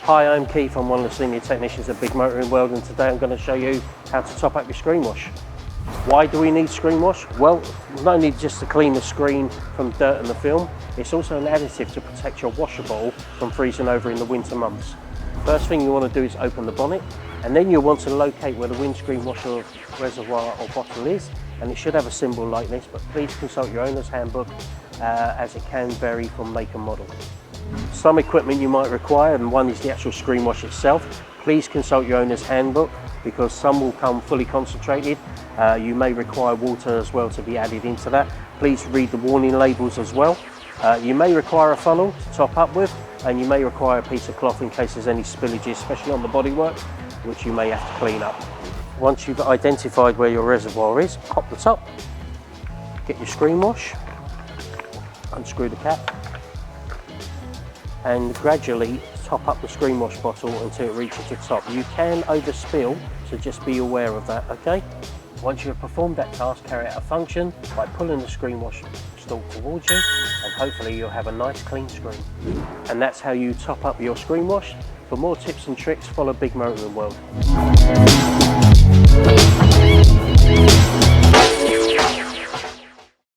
Hi, I'm Keith. I'm one of the senior technicians at Big Motoring World, and today I'm going to show you how to top up your screen wash. Why do we need screen wash? Well, not only just to clean the screen from dirt and the film, it's also an additive to protect your washer bottle from freezing over in the winter months. First thing you want to do is open the bonnet, and then you'll want to locate where the windscreen washer reservoir or bottle is, and it should have a symbol like this, but please consult your owner's handbook as it can vary from make and model. Some equipment you might require, and one is the actual screen wash itself. Please consult your owner's handbook because some will come fully concentrated. You may require water as well to be added into that. Please read the warning labels as well. You may require a funnel to top up with, and you may require a piece of cloth in case there's any spillages, especially on the bodywork, which you may have to clean up. Once you've identified where your reservoir is, pop the top, get your screen wash, unscrew the cap, and gradually top up the screen wash bottle until it reaches the top. You can overspill, so just be aware of that, okay? Once you have performed that task, carry out a function by pulling the screen wash stalk towards you, and hopefully you'll have a nice clean screen. And that's how you top up your screen wash. For more tips and tricks, follow Big Motoring World.